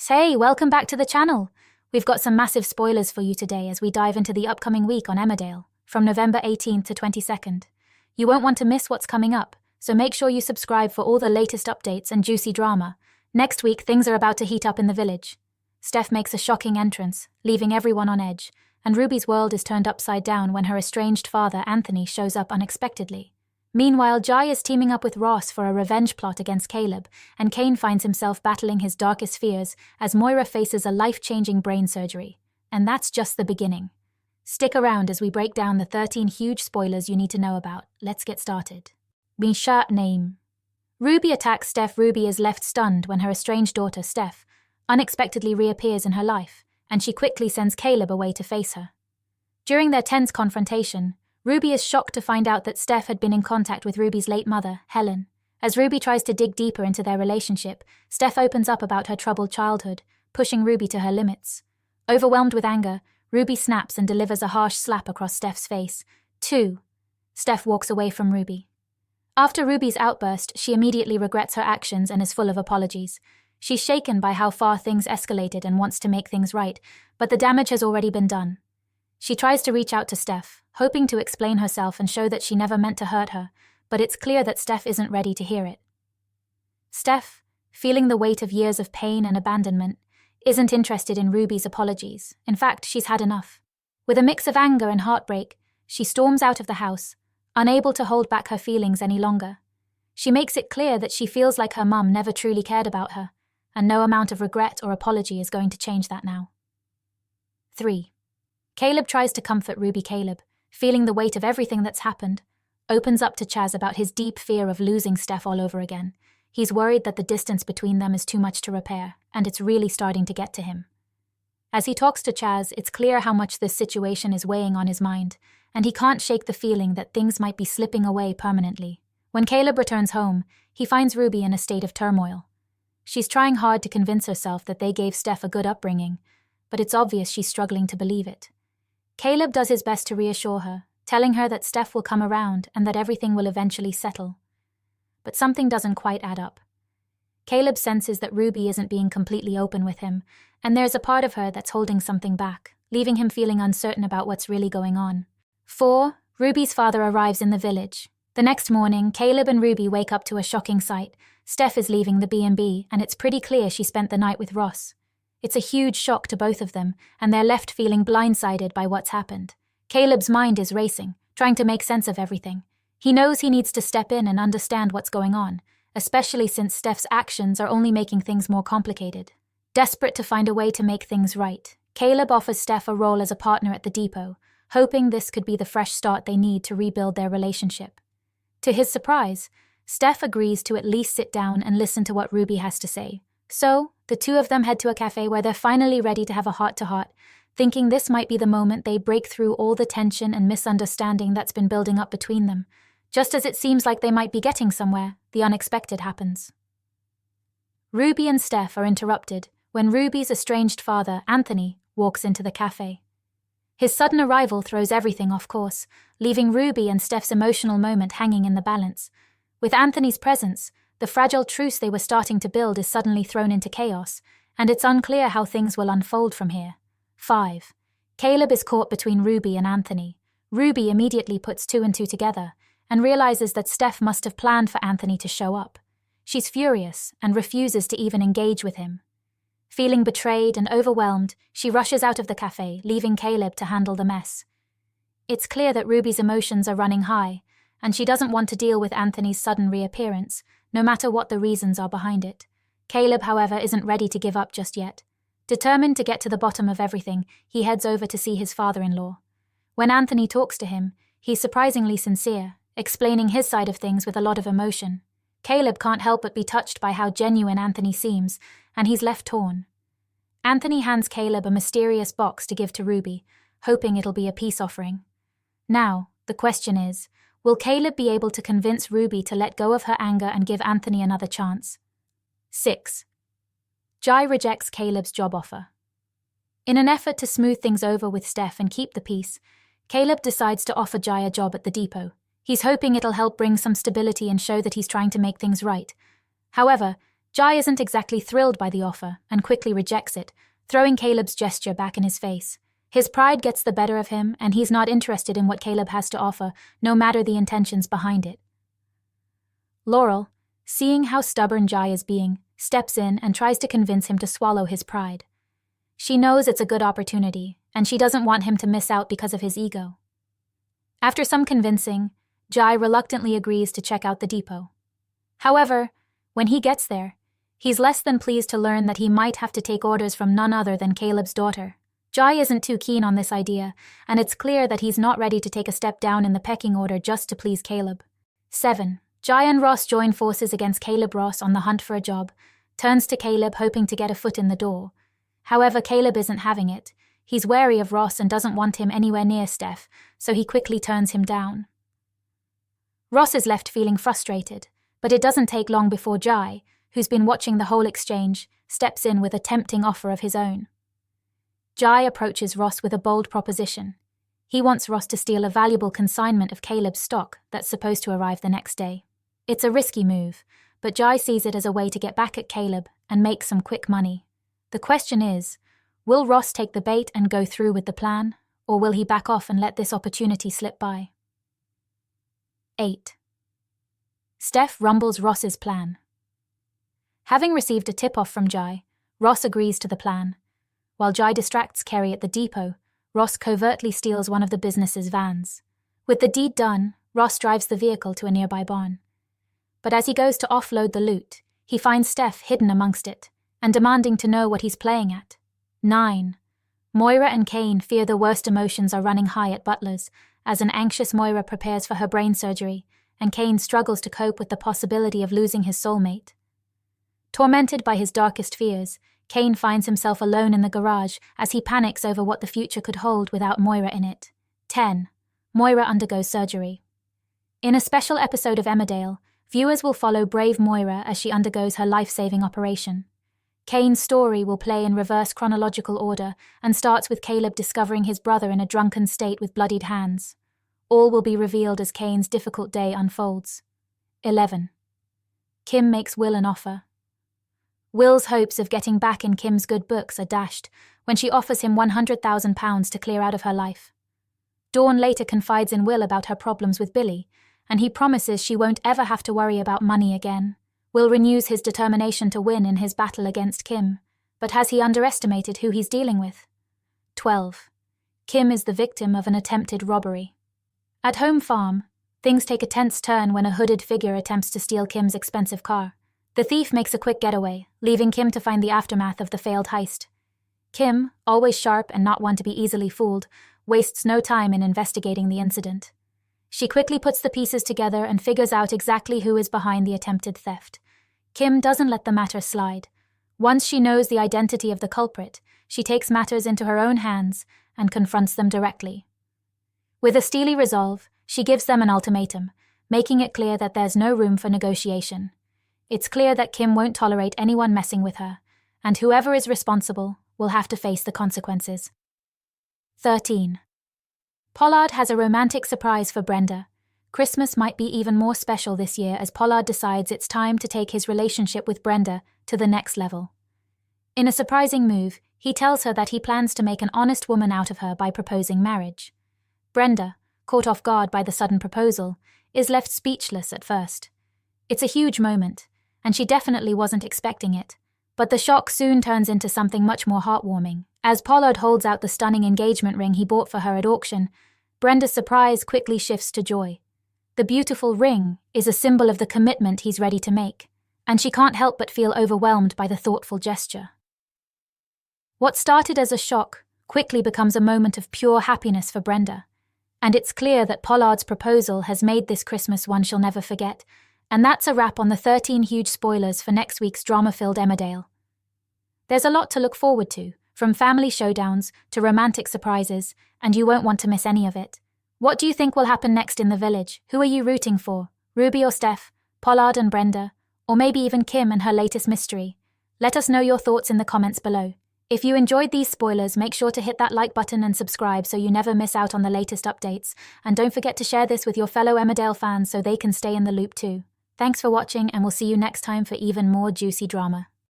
Hey, welcome back to the channel. We've got some massive spoilers for you today as we dive into the upcoming week on Emmerdale, from November 18th to 22nd. You won't want to miss what's coming up, so make sure you subscribe for all the latest updates and juicy drama. Next week, things are about to heat up in the village. Steph makes a shocking entrance, leaving everyone on edge, and Ruby's world is turned upside down when her estranged father, Anthony, shows up unexpectedly. Meanwhile, Jai is teaming up with Ross for a revenge plot against Caleb, and Cain finds himself battling his darkest fears as Moira faces a life-changing brain surgery. And that's just the beginning. Stick around as we break down the 13 huge spoilers you need to know about. Let's get started. Misha name. Ruby attacks Steph. Ruby is left stunned when her estranged daughter, Steph, unexpectedly reappears in her life, and she quickly sends Caleb away to face her. During their tense confrontation, Ruby is shocked to find out that Steph had been in contact with Ruby's late mother, Helen. As Ruby tries to dig deeper into their relationship, Steph opens up about her troubled childhood, pushing Ruby to her limits. Overwhelmed with anger, Ruby snaps and delivers a harsh slap across Steph's face. 2. Steph walks away from Ruby. After Ruby's outburst, she immediately regrets her actions and is full of apologies. She's shaken by how far things escalated and wants to make things right, but the damage has already been done. She tries to reach out to Steph, hoping to explain herself and show that she never meant to hurt her, but it's clear that Steph isn't ready to hear it. Steph, feeling the weight of years of pain and abandonment, isn't interested in Ruby's apologies. In fact, she's had enough. With a mix of anger and heartbreak, she storms out of the house, unable to hold back her feelings any longer. She makes it clear that she feels like her mum never truly cared about her, and no amount of regret or apology is going to change that now. 3. Caleb tries to comfort Ruby. Caleb, feeling the weight of everything that's happened, opens up to Chaz about his deep fear of losing Steph all over again. He's worried that the distance between them is too much to repair, and it's really starting to get to him. As he talks to Chaz, it's clear how much this situation is weighing on his mind, and he can't shake the feeling that things might be slipping away permanently. When Caleb returns home, he finds Ruby in a state of turmoil. She's trying hard to convince herself that they gave Steph a good upbringing, but it's obvious she's struggling to believe it. Caleb does his best to reassure her, telling her that Steph will come around and that everything will eventually settle. But something doesn't quite add up. Caleb senses that Ruby isn't being completely open with him, and there's a part of her that's holding something back, leaving him feeling uncertain about what's really going on. 4. Ruby's father arrives in the village. The next morning, Caleb and Ruby wake up to a shocking sight. Steph is leaving the B&B, and it's pretty clear she spent the night with Ross. It's a huge shock to both of them, and they're left feeling blindsided by what's happened. Caleb's mind is racing, trying to make sense of everything. He knows he needs to step in and understand what's going on, especially since Steph's actions are only making things more complicated. Desperate to find a way to make things right, Caleb offers Steph a role as a partner at the depot, hoping this could be the fresh start they need to rebuild their relationship. To his surprise, Steph agrees to at least sit down and listen to what Ruby has to say. So, the two of them head to a cafe where they're finally ready to have a heart-to-heart, thinking this might be the moment they break through all the tension and misunderstanding that's been building up between them. Just as it seems like they might be getting somewhere, the unexpected happens. Ruby and Steph are interrupted when Ruby's estranged father, Anthony, walks into the cafe. His sudden arrival throws everything off course, leaving Ruby and Steph's emotional moment hanging in the balance. With Anthony's presence, the fragile truce they were starting to build is suddenly thrown into chaos, and it's unclear how things will unfold from here. 5. Caleb is caught between Ruby and Anthony. Ruby immediately puts 2 and 2 together and realizes that Steph must have planned for Anthony to show up. She's furious and refuses to even engage with him. Feeling betrayed and overwhelmed, she rushes out of the cafe, leaving Caleb to handle the mess. It's clear that Ruby's emotions are running high, and she doesn't want to deal with Anthony's sudden reappearance, no matter what the reasons are behind it. Caleb, however, isn't ready to give up just yet. Determined to get to the bottom of everything, he heads over to see his father-in-law. When Anthony talks to him, he's surprisingly sincere, explaining his side of things with a lot of emotion. Caleb can't help but be touched by how genuine Anthony seems, and he's left torn. Anthony hands Caleb a mysterious box to give to Ruby, hoping it'll be a peace offering. Now, the question is, will Caleb be able to convince Ruby to let go of her anger and give Anthony another chance? 6. Jai rejects Caleb's job offer. In an effort to smooth things over with Steph and keep the peace, Caleb decides to offer Jai a job at the depot. He's hoping it'll help bring some stability and show that he's trying to make things right. However, Jai isn't exactly thrilled by the offer and quickly rejects it, throwing Caleb's gesture back in his face. His pride gets the better of him, and he's not interested in what Caleb has to offer, no matter the intentions behind it. Laurel, seeing how stubborn Jai is being, steps in and tries to convince him to swallow his pride. She knows it's a good opportunity, and she doesn't want him to miss out because of his ego. After some convincing, Jai reluctantly agrees to check out the depot. However, when he gets there, he's less than pleased to learn that he might have to take orders from none other than Caleb's daughter. Jai isn't too keen on this idea, and it's clear that he's not ready to take a step down in the pecking order just to please Caleb. 7. Jai and Ross join forces against Caleb. Ross, on the hunt for a job, turns to Caleb hoping to get a foot in the door. However, Caleb isn't having it. He's wary of Ross and doesn't want him anywhere near Steph, so he quickly turns him down. Ross is left feeling frustrated, but it doesn't take long before Jai, who's been watching the whole exchange, steps in with a tempting offer of his own. Jai approaches Ross with a bold proposition. He wants Ross to steal a valuable consignment of Caleb's stock that's supposed to arrive the next day. It's a risky move, but Jai sees it as a way to get back at Caleb and make some quick money. The question is, will Ross take the bait and go through with the plan, or will he back off and let this opportunity slip by? 8. Steph rumbles Ross's plan. Having received a tip-off from Jai, Ross agrees to the plan. While Jai distracts Kerry at the depot, Ross covertly steals one of the business's vans. With the deed done, Ross drives the vehicle to a nearby barn. But as he goes to offload the loot, he finds Steph hidden amongst it, and demanding to know what he's playing at. 9. Moira and Cain fear the worst emotions are running high at Butler's, as an anxious Moira prepares for her brain surgery, and Cain struggles to cope with the possibility of losing his soulmate. Tormented by his darkest fears, Cain finds himself alone in the garage as he panics over what the future could hold without Moira in it. 10. Moira undergoes surgery. In a special episode of Emmerdale, viewers will follow brave Moira as she undergoes her life-saving operation. Cain's story will play in reverse chronological order and starts with Caleb discovering his brother in a drunken state with bloodied hands. All will be revealed as Cain's difficult day unfolds. 11. Kim makes Will an offer. Will's hopes of getting back in Kim's good books are dashed when she offers him £100,000 to clear out of her life. Dawn later confides in Will about her problems with Billy, and he promises she won't ever have to worry about money again. Will renews his determination to win in his battle against Kim, but has he underestimated who he's dealing with? 12. Kim is the victim of an attempted robbery. At Home Farm, things take a tense turn when a hooded figure attempts to steal Kim's expensive car. The thief makes a quick getaway, leaving Kim to find the aftermath of the failed heist. Kim, always sharp and not one to be easily fooled, wastes no time in investigating the incident. She quickly puts the pieces together and figures out exactly who is behind the attempted theft. Kim doesn't let the matter slide. Once she knows the identity of the culprit, she takes matters into her own hands and confronts them directly. With a steely resolve, she gives them an ultimatum, making it clear that there's no room for negotiation. It's clear that Kim won't tolerate anyone messing with her, and whoever is responsible will have to face the consequences. 13. Pollard has a romantic surprise for Brenda. Christmas might be even more special this year as Pollard decides it's time to take his relationship with Brenda to the next level. In a surprising move, he tells her that he plans to make an honest woman out of her by proposing marriage. Brenda, caught off guard by the sudden proposal, is left speechless at first. It's a huge moment, and she definitely wasn't expecting it. But the shock soon turns into something much more heartwarming. As Pollard holds out the stunning engagement ring he bought for her at auction, Brenda's surprise quickly shifts to joy. The beautiful ring is a symbol of the commitment he's ready to make, and she can't help but feel overwhelmed by the thoughtful gesture. What started as a shock quickly becomes a moment of pure happiness for Brenda, and it's clear that Pollard's proposal has made this Christmas one she'll never forget. And that's a wrap on the 13 huge spoilers for next week's drama-filled Emmerdale. There's a lot to look forward to, from family showdowns to romantic surprises, and you won't want to miss any of it. What do you think will happen next in the village? Who are you rooting for? Ruby or Steph? Pollard and Brenda? Or maybe even Kim and her latest mystery? Let us know your thoughts in the comments below. If you enjoyed these spoilers, make sure to hit that like button and subscribe so you never miss out on the latest updates. And don't forget to share this with your fellow Emmerdale fans so they can stay in the loop too. Thanks for watching, and we'll see you next time for even more juicy drama.